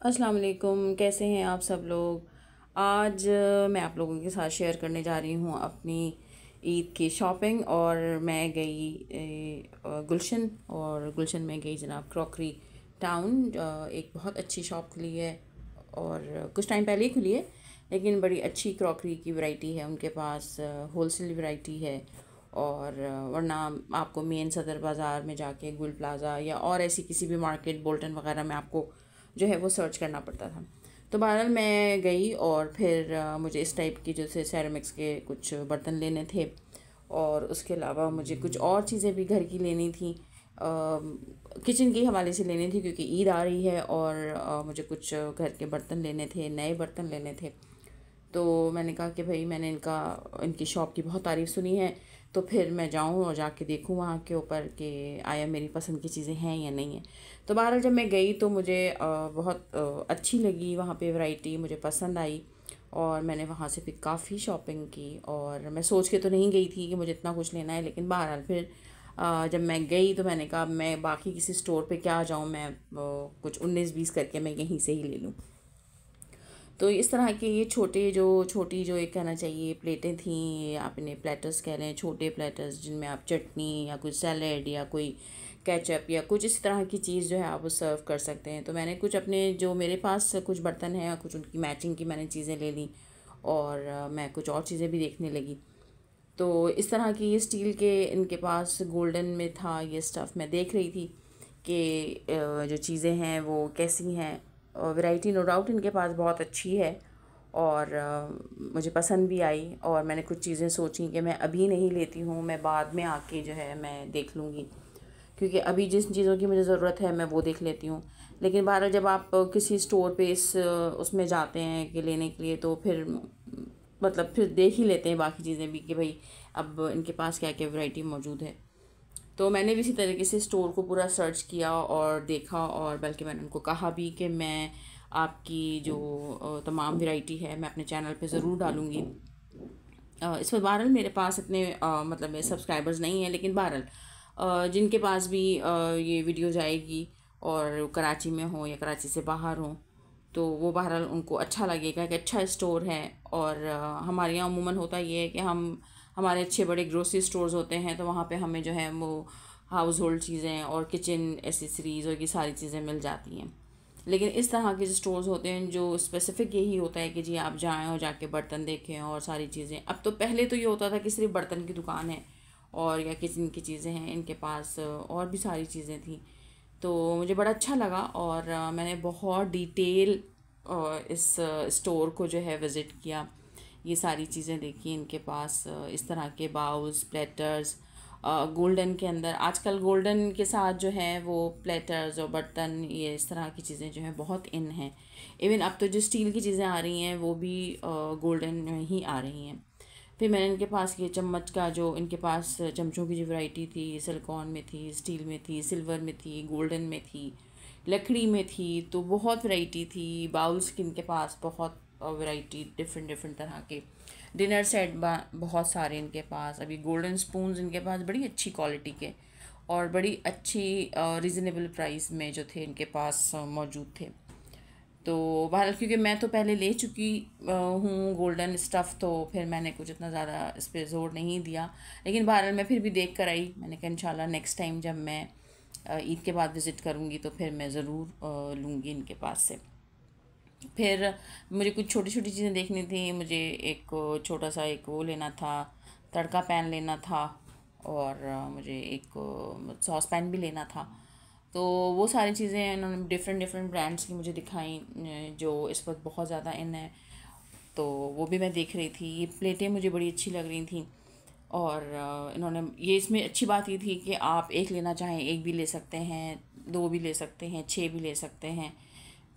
अस्सलाम वालेकुम, कैसे हैं आप सब लोग। आज मैं आप लोगों के साथ शेयर करने जा रही हूँ अपनी ईद की शॉपिंग। और मैं गई गुलशन, और गुलशन में गई जनाब क्रॉकरी टाउन। एक बहुत अच्छी शॉप खुली है और कुछ टाइम पहले ही खुली है, लेकिन बड़ी अच्छी क्रॉकरी की वैरायटी है उनके पास। होलसेल वैरायटी है। और वरना आपको मेन सदर बाज़ार में जाके गुल प्लाज़ा या और ऐसी किसी भी मार्केट बोल्टन वगैरह में आपको जो है वो सर्च करना पड़ता था। तो बहरहाल मैं गई और फिर मुझे इस टाइप की जैसे सेरेमिक्स के कुछ बर्तन लेने थे, और उसके अलावा मुझे कुछ और चीज़ें भी घर की लेनी थी, किचन के हवाले से लेनी थी, क्योंकि ईद आ रही है और मुझे कुछ घर के बर्तन लेने थे, नए बर्तन लेने थे। तो मैंने कहा कि भाई मैंने इनकी शॉप की बहुत तारीफ़ सुनी है, तो फिर मैं जाऊँ और जाके देखूँ वहाँ के ऊपर कि आया मेरी पसंद की चीज़ें हैं या नहीं है। तो बहरहाल जब मैं गई तो मुझे बहुत अच्छी लगी, वहाँ पे वैरायटी मुझे पसंद आई, और मैंने वहाँ से फिर काफ़ी शॉपिंग की। और मैं सोच के तो नहीं गई थी कि मुझे इतना कुछ लेना है, लेकिन बहरहाल फिर जब मैं गई तो मैंने कहा मैं बाकी किसी स्टोर पे क्या जाऊँ, मैं कुछ 19-20 करके मैं यहीं से ही ले लूँ। तो इस तरह के ये छोटी जो एक कहना चाहिए प्लेटें थीं, आप इन्हें प्लेटर्स कह लें, छोटे प्लेटर्स जिनमें आप चटनी या कुछ सैलेड या कोई केचप या कुछ इस तरह की चीज़ जो है आप वो सर्व कर सकते हैं। तो मैंने कुछ अपने जो मेरे पास कुछ बर्तन हैं, कुछ उनकी मैचिंग की मैंने चीज़ें ले ली, और मैं कुछ और चीज़ें भी देखने लगी। तो इस तरह की ये स्टील के इनके पास गोल्डन में था ये स्टफ़, मैं देख रही थी कि जो चीज़ें हैं वो कैसी हैं। वैरायटी नो डाउट इनके पास बहुत अच्छी है, और मुझे पसंद भी आई। और मैंने कुछ चीज़ें सोची कि मैं अभी नहीं लेती हूँ, मैं बाद में आके जो है मैं देख लूँगी, क्योंकि अभी जिस चीज़ों की मुझे ज़रूरत है मैं वो देख लेती हूँ। लेकिन बहरहाल जब आप किसी स्टोर पे इस उसमें जाते हैं कि लेने के लिए, तो फिर मतलब फिर देख ही लेते हैं बाकी चीज़ें भी कि भाई अब इनके पास क्या क्या वैरायटी मौजूद है। तो मैंने भी इसी तरीके से स्टोर को पूरा सर्च किया और देखा, और बल्कि मैंने उनको कहा भी कि मैं आपकी जो तमाम वैरायटी है मैं अपने चैनल पे ज़रूर डालूँगी। इस पर बहरहाल मेरे पास इतने मतलब मेरे सब्सक्राइबर्स नहीं हैं, लेकिन बहरहाल जिनके पास भी ये वीडियो जाएगी और कराची में हो या कराची से बाहर हो, तो वो बहरहाल उनको अच्छा लगेगा कि अच्छा स्टोर है। और हमारे यहाँ अमूमन होता ये है कि हमारे अच्छे बड़े ग्रोसरी स्टोर्स होते हैं, तो वहाँ पे हमें जो है वो हाउस होल्ड चीज़ें और किचन एसेसरीज़ और ये सारी चीज़ें मिल जाती हैं। लेकिन इस तरह के जो स्टोर्स होते हैं जो स्पेसिफ़िक यही होता है कि जी आप जाएँ और जाके बर्तन देखें और सारी चीज़ें। अब तो पहले तो ये होता था कि सिर्फ बर्तन की दुकान है और या किचन की चीज़ें हैं, इनके पास और भी सारी चीज़ें थी। तो मुझे बड़ा अच्छा लगा, और मैंने बहुत डिटेल इस स्टोर को जो है विज़िट किया, ये सारी चीज़ें देखी इनके पास। इस तरह के बाउल्स, प्लेटर्स, गोल्डन के अंदर आजकल गोल्डन के साथ जो है वो प्लेटर्स और बर्तन, ये इस तरह की चीज़ें जो हैं बहुत इन हैं। इवन अब तो जो स्टील की चीज़ें आ रही हैं वो भी गोल्डन में ही आ रही हैं। फिर मैंने इनके पास ये चम्मच का जो इनके पास चमचों की जो वैरायटी थी, सिलिकॉन में थी, स्टील में थी, सिल्वर में थी, गोल्डन में थी, लकड़ी में थी, तो बहुत वैरायटी थी। बाउल्स की इनके पास बहुत वैरायटी, डिफरेंट डिफरेंट तरह के डिनर सेट बहुत सारे इनके पास। अभी गोल्डन स्पून्स इनके पास बड़ी अच्छी क्वालिटी के और बड़ी अच्छी रिजनेबल प्राइस में जो थे इनके पास मौजूद थे। तो बहरहाल क्योंकि मैं तो पहले ले चुकी हूँ गोल्डन स्टफ़, तो फिर मैंने कुछ इतना ज़्यादा इस पर ज़ोर नहीं दिया। लेकिन बहरहाल मैं फिर भी देख कर आई, मैंने कहा इंशाल्लाह नेक्स्ट टाइम जब मैं ईद के बाद विज़िट करूँगी तो फिर मैं ज़रूर लूँगी इनके पास से। फिर मुझे कुछ छोटी छोटी चीज़ें देखनी थी। मुझे एक छोटा सा एक वो लेना था, तड़का पैन लेना था, और मुझे एक सॉस पैन भी लेना था। तो वो सारी चीज़ें इन्होंने डिफरेंट डिफरेंट ब्रांड्स की मुझे दिखाई, जो इस वक्त बहुत ज़्यादा इन है। तो वो भी मैं देख रही थी। ये प्लेटें मुझे बड़ी अच्छी लग रही थी, और इन्होंने ये इसमें अच्छी बात ये थी कि आप एक लेना चाहें एक भी ले सकते हैं, दो भी ले सकते हैं, छः भी ले सकते हैं।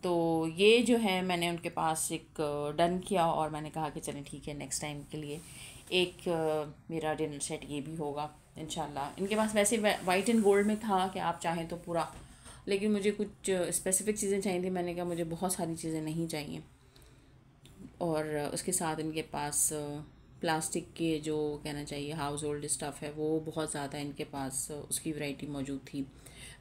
तो ये जो है मैंने उनके पास एक डन किया, और मैंने कहा कि चलें ठीक है नेक्स्ट टाइम के लिए एक मेरा डिनर सेट ये भी होगा इंशाल्लाह। इनके पास वैसे वाइट एंड गोल्ड में था कि आप चाहें तो पूरा, लेकिन मुझे कुछ स्पेसिफ़िक चीज़ें चाहिए थी। मैंने कहा मुझे बहुत सारी चीज़ें नहीं चाहिए। और उसके साथ इनके पास प्लास्टिक के जो कहना चाहिए हाउस होल्ड स्टफ़ है वो बहुत ज़्यादा इनके पास उसकी वैरायटी मौजूद थी।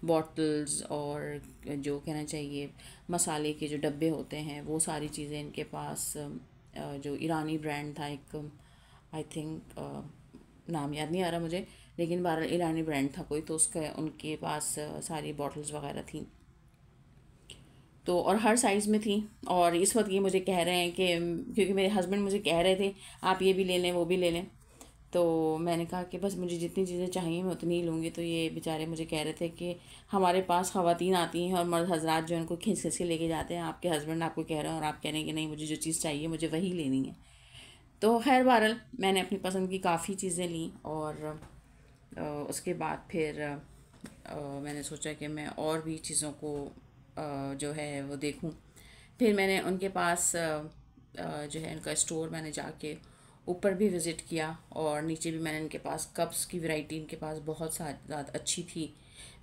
बॉटल्स और जो कहना चाहिए मसाले के जो डब्बे होते हैं वो सारी चीज़ें इनके पास। जो ईरानी ब्रांड था एक, आई थिंक नाम याद नहीं आ रहा मुझे, लेकिन बहरहाल ईरानी ब्रांड था कोई, तो उसका उनके पास सारी बॉटल्स वगैरह थी। तो और हर साइज़ में थी। और इस वक्त ये मुझे कह रहे हैं कि, क्योंकि मेरे हस्बैंड मुझे कह रहे थे आप ये भी ले लें वो भी ले लें, तो मैंने कहा कि बस मुझे जितनी चीज़ें चाहिए मैं उतनी ही लूँगी। तो ये बेचारे मुझे कह रहे थे कि हमारे पास ख़वातीन आती हैं और मर्द हजरात जो उनको खींच खींच के लेके जाते हैं, आपके हस्बैंड आपको कह रहे हैं और आप कह रहे हैं कि नहीं मुझे जो चीज़ चाहिए मुझे वही लेनी है। तो खैर बहरहाल मैंने अपनी पसंद की काफ़ी चीज़ें लीं। और उसके बाद फिर मैंने सोचा कि मैं और भी चीज़ों को जो है वो देखूं। फिर मैंने उनके पास जो है इनका स्टोर मैंने जाके ऊपर भी विज़िट किया और नीचे भी मैंने इनके पास कप्स की वैरायटी इनके पास बहुत ज़्यादा अच्छी थी।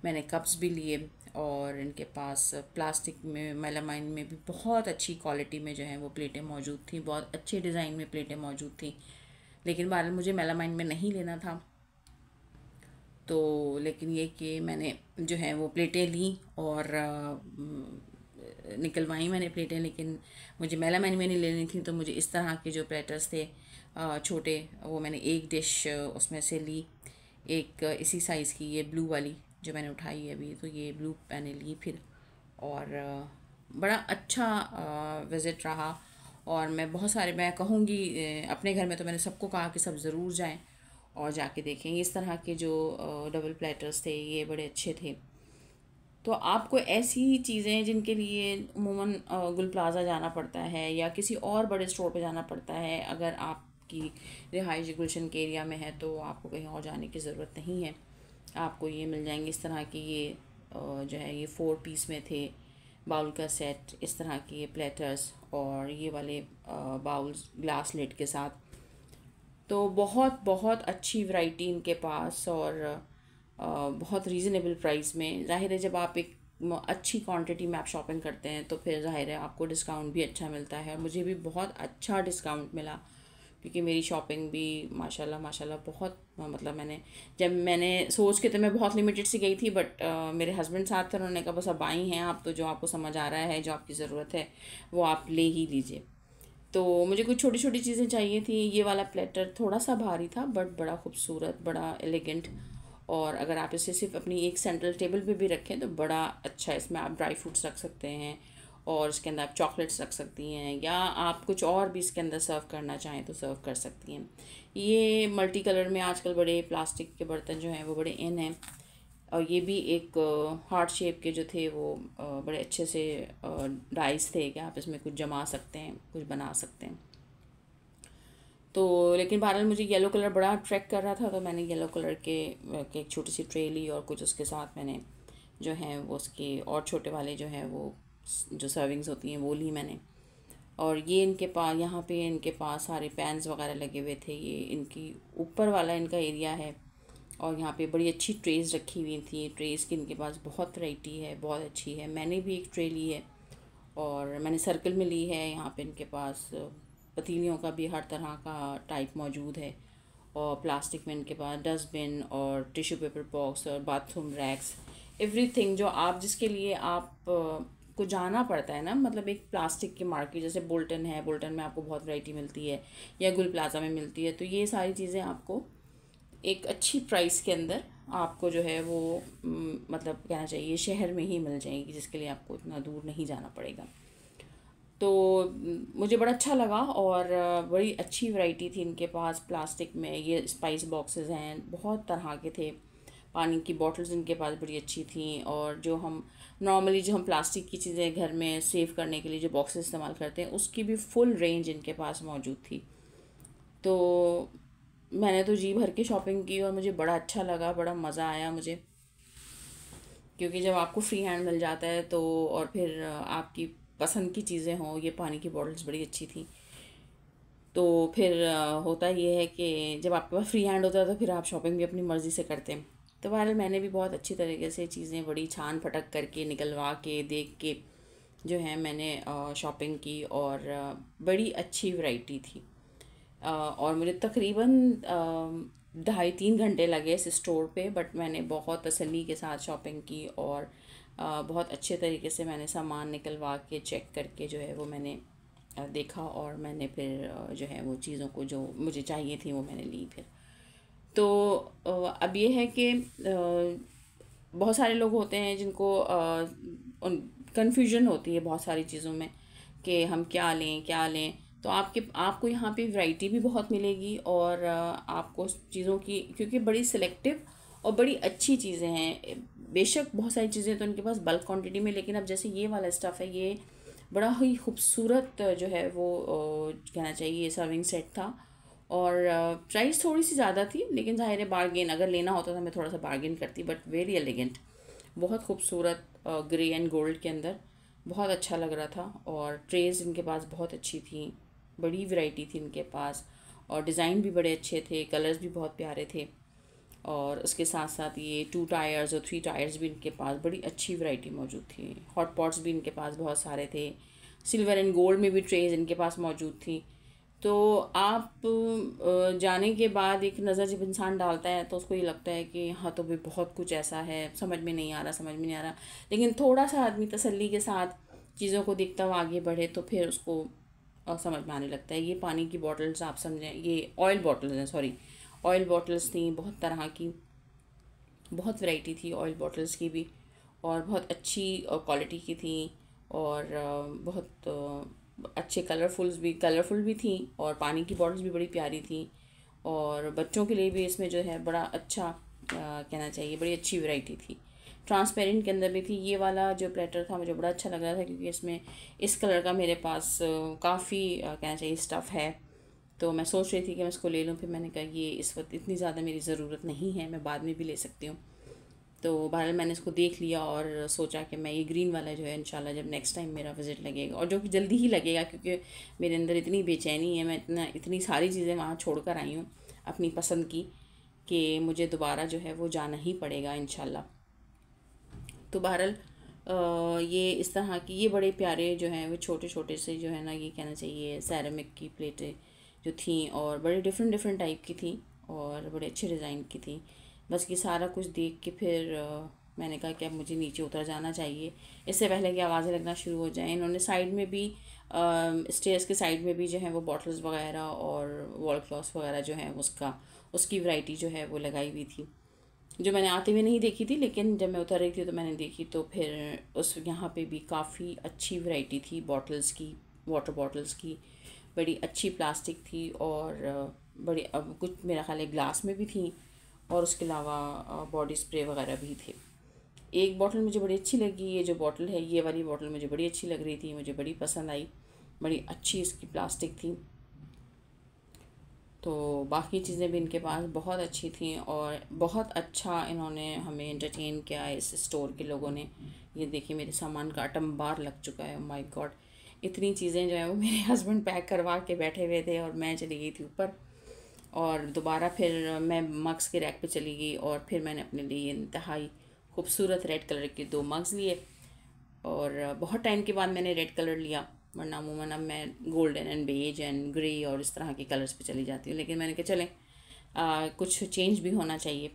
मैंने कप्स भी लिए और इनके पास प्लास्टिक में मेलामाइन में भी बहुत अच्छी क्वालिटी में जो है वो प्लेटें मौजूद थी, बहुत अच्छे डिज़ाइन में प्लेटें मौजूद थी। लेकिन बहरहाल मुझे मेलामाइन में नहीं लेना था, तो लेकिन ये कि मैंने जो है वो प्लेटें ली और निकलवाई मैंने प्लेटें। लेकिन मुझे मेलामाइन में नहीं लेनी थी, तो मुझे इस तरह के जो प्लेटर्स थे छोटे, वो मैंने एक डिश उसमें से ली, एक इसी साइज़ की, ये ब्लू वाली जो मैंने उठाई है अभी, तो ये ब्लू मैंने ली फिर। और बड़ा अच्छा विज़िट रहा। और मैं बहुत सारे, मैं कहूँगी अपने घर में तो मैंने सबको कहा कि सब ज़रूर जाएं और जाके देखें। इस तरह के जो डबल प्लेटर्स थे ये बड़े अच्छे थे। तो आपको ऐसी चीज़ें जिनके लिए अमूमन गुल प्लाज़ा जाना पड़ता है या किसी और बड़े स्टोर पे जाना पड़ता है, अगर आपकी रिहाइश गुलशन के एरिया में है तो आपको कहीं और जाने की ज़रूरत नहीं है, आपको ये मिल जाएंगे। इस तरह की ये जो है ये 4 पीस में थे, बाउल का सेट, इस तरह के ये प्लेटर्स और ये वाले बाउल्स ग्लास लिड के साथ। तो बहुत बहुत अच्छी वैरायटी इनके पास और बहुत रीज़नेबल प्राइस में। ज़ाहिर है जब आप एक अच्छी क्वांटिटी में आप शॉपिंग करते हैं तो फिर ज़ाहिर है आपको डिस्काउंट भी अच्छा मिलता है, और मुझे भी बहुत अच्छा डिस्काउंट मिला क्योंकि मेरी शॉपिंग भी माशाल्लाह माशाल्लाह बहुत, मतलब मैंने सोच के तो मैं बहुत लिमिटेड सी गई थी, बट मेरे हस्बैंड साथ थे, उन्होंने कहा बस अब आई हैं आप तो जो आपको समझ आ रहा है जो आपकी ज़रूरत है वो आप ले ही लीजिए। तो मुझे कुछ छोटी छोटी चीज़ें चाहिए थी। ये वाला प्लेटर थोड़ा सा भारी था बट बड़ा खूबसूरत, बड़ा एलिगेंट, और अगर आप इसे सिर्फ अपनी एक सेंट्रल टेबल पे भी रखें तो बड़ा अच्छा है। इसमें आप ड्राई फ्रूट्स रख सकते हैं और इसके अंदर आप चॉकलेट्स रख सकती हैं, या आप कुछ और भी इसके अंदर सर्व करना चाहें तो सर्व कर सकती हैं। ये मल्टी कलर में आजकल बड़े प्लास्टिक के बर्तन जो हैं वो बड़े इन हैं, और ये भी एक हार्ट शेप के जो थे वो बड़े अच्छे से डाइस थे कि आप इसमें कुछ जमा सकते हैं, कुछ बना सकते हैं। तो लेकिन बहरहाल मुझे येलो कलर बड़ा अट्रैक्ट कर रहा था, तो मैंने येलो कलर के एक छोटी सी ट्रे ली और कुछ उसके साथ मैंने जो हैं वो उसके और छोटे वाले जो हैं वो जो सर्विंग्स होती हैं वो ली मैंने। और ये इनके पास, यहाँ पे इनके पास सारे पैन्स वगैरह लगे हुए थे। ये इनकी ऊपर वाला इनका एरिया है और यहाँ पे बड़ी अच्छी ट्रेज़ रखी हुई थी। ट्रेज़ की इनके पास बहुत वैरायटी है, बहुत अच्छी है। मैंने भी एक ट्रे ली है और मैंने सर्कल में ली है। यहाँ पे इनके पास पतीलियों का भी हर तरह का टाइप मौजूद है, और प्लास्टिक में इनके पास डस्टबिन और टिश्यू पेपर बॉक्स और बाथरूम रैक्स, एवरीथिंग जो आप जिसके लिए आप को जाना पड़ता है ना, मतलब एक प्लास्टिक की मार्केट जैसे बोल्टन है, बोल्टन में आपको बहुत वैरायटी मिलती है या गुल प्लाज़ा में मिलती है, तो ये सारी चीज़ें आपको एक अच्छी प्राइस के अंदर आपको जो है वो मतलब कहना चाहिए शहर में ही मिल जाएगी, जिसके लिए आपको इतना दूर नहीं जाना पड़ेगा। तो मुझे बड़ा अच्छा लगा और बड़ी अच्छी वैरायटी थी इनके पास। प्लास्टिक में ये स्पाइस बॉक्सेस हैं, बहुत तरह के थे। पानी की बॉटल्स इनके पास बड़ी अच्छी थी, और जो हम नॉर्मली जो हम प्लास्टिक की चीज़ें घर में सेव करने के लिए जो बॉक्सेस इस्तेमाल करते हैं उसकी भी फुल रेंज इनके पास मौजूद थी। तो मैंने तो जी भर के शॉपिंग की और मुझे बड़ा अच्छा लगा, बड़ा मज़ा आया मुझे, क्योंकि जब आपको फ्री हैंड मिल जाता है तो, और फिर आपकी पसंद की चीज़ें हों। ये पानी की बॉटल्स बड़ी अच्छी थी, तो फिर होता ये है कि जब आपके पास फ्री हैंड होता है तो फिर आप शॉपिंग भी अपनी मर्ज़ी से करते हैं। तो बहरहाल मैंने भी बहुत अच्छी तरीके से चीज़ें बड़ी छान फटक करके निकलवा के देख के जो है मैंने शॉपिंग की, और बड़ी अच्छी वैरायटी थी। और मुझे तकरीबन 2.5-3 घंटे लगे इस स्टोर पे, बट मैंने बहुत तसल्ली के साथ शॉपिंग की और बहुत अच्छे तरीके से मैंने सामान निकलवा के चेक करके जो है वो मैंने देखा, और मैंने फिर जो है वो चीज़ों को जो मुझे चाहिए थी वो मैंने ली फिर। तो अब ये है कि बहुत सारे लोग होते हैं जिनको कन्फ्यूजन होती है बहुत सारी चीज़ों में कि हम क्या लें। तो आपको यहाँ पे वैरायटी भी बहुत मिलेगी, और आपको चीज़ों की, क्योंकि बड़ी सिलेक्टिव और बड़ी अच्छी चीज़ें हैं। बेशक बहुत सारी चीज़ें तो उनके पास बल्क क्वांटिटी में, लेकिन अब जैसे ये वाला स्टफ़ है, ये बड़ा ही खूबसूरत जो है वो कहना चाहिए सर्विंग सेट था। और प्राइस थोड़ी सी ज़्यादा थी, लेकिन ज़ाहिर है बार्गेन अगर लेना होता था मैं थोड़ा सा बार्गेन करती, बट वेरी एलिगेंट, बहुत खूबसूरत ग्रे एंड गोल्ड के अंदर, बहुत अच्छा लग रहा था। और ट्रेज़ इनके पास बहुत अच्छी थी, बड़ी वैरायटी थी इनके पास, और डिज़ाइन भी बड़े अच्छे थे, कलर्स भी बहुत प्यारे थे। और उसके साथ साथ ये 2 टायर्स और 3 टायर्स भी इनके पास बड़ी अच्छी वैरायटी मौजूद थी। हॉट पॉट्स भी इनके पास बहुत सारे थे, सिल्वर एंड गोल्ड में भी ट्रेज़ इनके पास मौजूद थी। तो आप जाने के बाद एक नज़र जब इंसान डालता है तो उसको ये लगता है कि हाँ, तो भी बहुत कुछ ऐसा है, समझ में नहीं आ रहा। लेकिन थोड़ा सा आदमी तसल्ली के साथ चीज़ों को देखता हुआ आगे बढ़े तो फिर उसको समझ में आने लगता है। ये पानी की बॉटल्स आप समझें, ये ऑयल बॉटल्स हैं, सॉरी, ऑयल बॉटल्स थी बहुत तरह की, बहुत वैरायटी थी ऑयल बॉटल्स की भी, और बहुत अच्छी क्वालिटी की थी, और बहुत अच्छे कलरफुल भी थी, और पानी की बॉटल्स भी बड़ी प्यारी थी। और बच्चों के लिए भी इसमें जो है बड़ा अच्छा कहना चाहिए, बड़ी अच्छी वैरायटी थी। ट्रांसपेरेंट के अंदर भी थी। ये वाला जो प्लेटर था मुझे बड़ा अच्छा लग रहा था, क्योंकि इसमें इस कलर का मेरे पास काफ़ी कहना चाहिए स्टफ़ है। तो मैं सोच रही थी कि मैं इसको ले लूँ, फिर मैंने कहा ये इस वक्त इतनी ज़्यादा मेरी ज़रूरत नहीं है, मैं बाद में भी ले सकती हूँ। तो बहरहाल मैंने इसको देख लिया और सोचा कि मैं ये ग्रीन वाला जो है इंशाल्लाह जब नेक्स्ट टाइम मेरा विज़िट लगेगा, और जो कि जल्दी ही लगेगा, क्योंकि मेरे अंदर इतनी बेचैनी है, मैं इतनी सारी चीज़ें वहाँ छोड़ कर आई हूँ अपनी पसंद की, कि मुझे दोबारा जो है वो जाना ही पड़ेगा इंशाल्लाह। तो बहरहाल ये इस तरह की, ये बड़े प्यारे जो हैं वो छोटे छोटे से जो है ना, ये कहना चाहिए सैरामिक की प्लेटें जो थी, और बड़े डिफरेंट डिफरेंट टाइप की थी, और बड़े अच्छे डिज़ाइन की थी। बस ये सारा कुछ देख के फिर मैंने कहा कि अब मुझे नीचे उतर जाना चाहिए, इससे पहले कि आवाज़ें लगना शुरू हो जाएं। इन्होंने साइड में भी स्टेयर्स के साइड में भी जो है वो बॉटल्स वगैरह और वॉल क्लॉथ्स वगैरह जो है उसकी वैरायटी जो है वो लगाई हुई थी, जो मैंने आते हुए नहीं देखी थी, लेकिन जब मैं उतर रही थी तो मैंने देखी। तो फिर उस यहाँ पे भी काफ़ी अच्छी वैरायटी थी बॉटल्स की, वाटर बॉटल्स की, बड़ी अच्छी प्लास्टिक थी, और बड़ी अब कुछ मेरा ख्याल है ग्लास में भी थी, और उसके अलावा बॉडी स्प्रे वगैरह भी थे। एक बॉटल मुझे बड़ी अच्छी लगी, ये जो बॉटल है, ये वाली बॉटल मुझे बड़ी अच्छी लग रही थी, मुझे बड़ी पसंद आई, बड़ी अच्छी इसकी प्लास्टिक थी। तो बाकी चीज़ें भी इनके पास बहुत अच्छी थी, और बहुत अच्छा इन्होंने हमें एंटरटेन किया इस स्टोर के लोगों ने। ये देखिए मेरे सामान का अटम्बार लग चुका है, माय गॉड, इतनी चीज़ें जो है वो मेरे हस्बैंड पैक करवा के बैठे हुए थे, और मैं चली गई थी ऊपर, और दोबारा फिर मैं मग्स के रैक पे चली गई, और फिर मैंने अपने लिए इंतहाई खूबसूरत रेड कलर के 2 मग्स लिए। और बहुत टाइम के बाद मैंने रेड कलर लिया, वरना अमूमन अब मैं golden and beige and grey और इस तरह के कलर्स पे चली जाती हूँ, लेकिन मैंने कहा चलें कुछ चेंज भी होना चाहिए।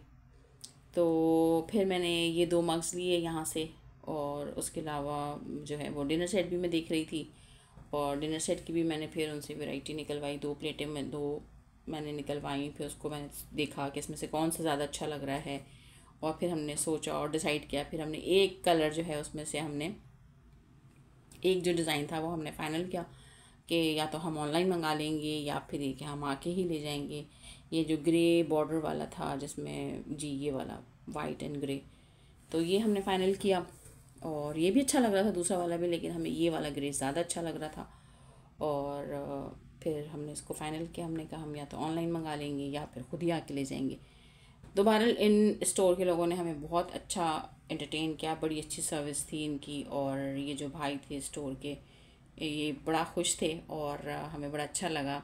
तो फिर मैंने ये 2 मग्स लिए यहाँ से, और उसके अलावा जो है वो डिनर सेट भी मैं देख रही थी, और डिनर सेट की भी मैंने फिर उनसे वैरायटी निकलवाई, 2 प्लेटें में 2 मैंने निकलवाई। फिर उसको मैंने देखा कि इसमें से कौन सा ज़्यादा अच्छा लग रहा है, और फिर हमने सोचा और डिसाइड किया। फिर हमने एक कलर जो है उसमें से हमने एक जो डिज़ाइन था वो हमने फ़ाइनल किया कि या तो हम ऑनलाइन मंगा लेंगे, या फिर ये कि हम आके ही ले जाएंगे। ये जो ग्रे बॉर्डर वाला था, जिसमें जी ये वाला वाइट एंड ग्रे, तो ये हमने फ़ाइनल किया, और ये भी अच्छा लग रहा था दूसरा वाला भी, लेकिन हमें ये वाला ग्रे ज़्यादा अच्छा लग रहा था। और फिर हमने इसको फ़ाइनल किया, हमने कहा हम या तो ऑनलाइन मंगा लेंगे या फिर ख़ुद ही आके ले जाएंगे। तो बहरहाल इन स्टोर के लोगों ने हमें बहुत अच्छा एंटरटेन किया, बड़ी अच्छी सर्विस थी इनकी, और ये जो भाई थे स्टोर के, ये बड़ा खुश थे, और हमें बड़ा अच्छा लगा,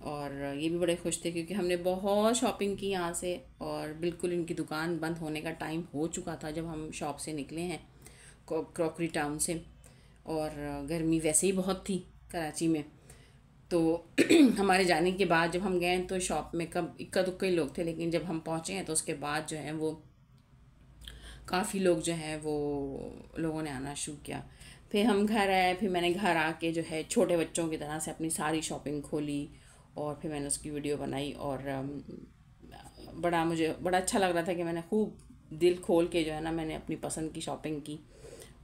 और ये भी बड़े खुश थे क्योंकि हमने बहुत शॉपिंग की यहाँ से, और बिल्कुल इनकी दुकान बंद होने का टाइम हो चुका था जब हम शॉप से निकले हैं क्रॉकरी टाउन से, और गर्मी वैसे ही बहुत थी कराची में। तो हमारे जाने के बाद जब हम गए तो शॉप में कब इक्का दुक्का ही लोग थे, लेकिन जब हम पहुँचे हैं तो उसके बाद जो है वो काफ़ी लोग जो हैं वो लोगों ने आना शुरू किया। फिर हम घर आए, फिर मैंने घर आके जो है छोटे बच्चों की तरह से अपनी सारी शॉपिंग खोली और फिर मैंने उसकी वीडियो बनाई। और मुझे बड़ा अच्छा लग रहा था कि मैंने खूब दिल खोल के जो है ना मैंने अपनी पसंद की शॉपिंग की।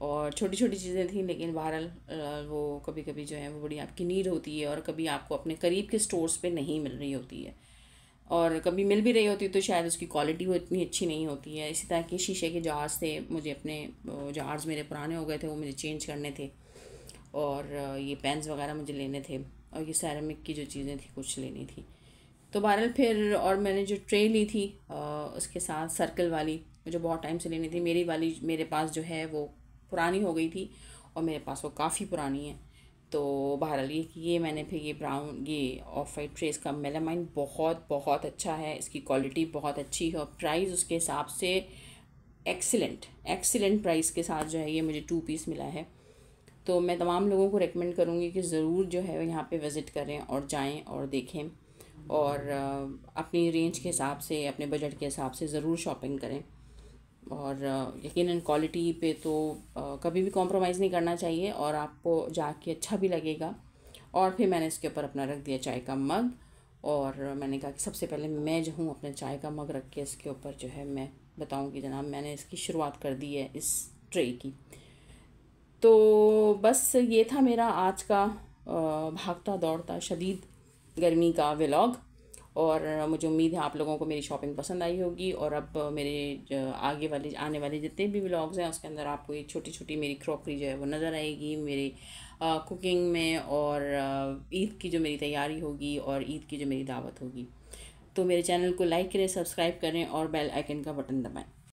और छोटी छोटी चीज़ें थी, लेकिन बहरहाल वो कभी कभी जो है वो बड़ी आपकी नीड होती है और कभी आपको अपने करीब के स्टोर्स पे नहीं मिल रही होती है, और कभी मिल भी रही होती है तो शायद उसकी क्वालिटी वो इतनी अच्छी नहीं होती है। इसी तरह के शीशे के जार्स थे, मुझे अपने जार्स मेरे पुराने हो गए थे, वो मुझे चेंज करने थे। और ये पेन्स वगैरह मुझे लेने थे, और ये सैरामिक की जो चीज़ें थी कुछ लेनी थी। तो बहरहाल फिर और मैंने जो ट्रे ली थी उसके साथ सर्कल वाली, मुझे बहुत टाइम से लेनी थी। मेरी वाली मेरे पास जो है वो पुरानी हो गई थी और मेरे पास वो काफ़ी पुरानी है। तो बहरहाल ये मैंने फिर ये ऑफ वाइट ट्रेस का मेलामाइन बहुत बहुत अच्छा है, इसकी क्वालिटी बहुत अच्छी है और प्राइस उसके हिसाब से एक्सीलेंट एक्सीलेंट प्राइस के साथ जो है ये मुझे 2 पीस मिला है। तो मैं तमाम लोगों को रेकमेंड करूँगी कि ज़रूर जो है यहाँ पे विज़िट करें और जाएं और देखें, और अपनी रेंज के हिसाब से, अपने बजट के हिसाब से ज़रूर शॉपिंग करें। और यकीनन क्वालिटी पे तो कभी भी कॉम्प्रोमाइज़ नहीं करना चाहिए और आपको जाके अच्छा भी लगेगा। और फिर मैंने इसके ऊपर अपना रख दिया चाय का मग, और मैंने कहा कि सबसे पहले मैं जो हूँ अपने चाय का मग रख के इसके ऊपर जो है मैं बताऊँ कि जनाब मैंने इसकी शुरुआत कर दी है इस ट्रे की। तो बस ये था मेरा आज का भागता दौड़ता शदीद गर्मी का व्लॉग। और मुझे उम्मीद है आप लोगों को मेरी शॉपिंग पसंद आई होगी। और अब मेरे आगे वाले आने वाले जितने भी व्लॉग्स हैं उसके अंदर आपको ये छोटी छोटी मेरी क्रॉकरी जो है वो नज़र आएगी मेरी कुकिंग में, और ईद की जो मेरी तैयारी होगी और ईद की जो मेरी दावत होगी। तो मेरे चैनल को लाइक करें, सब्सक्राइब करें और बेल आइकन का बटन दबाएं।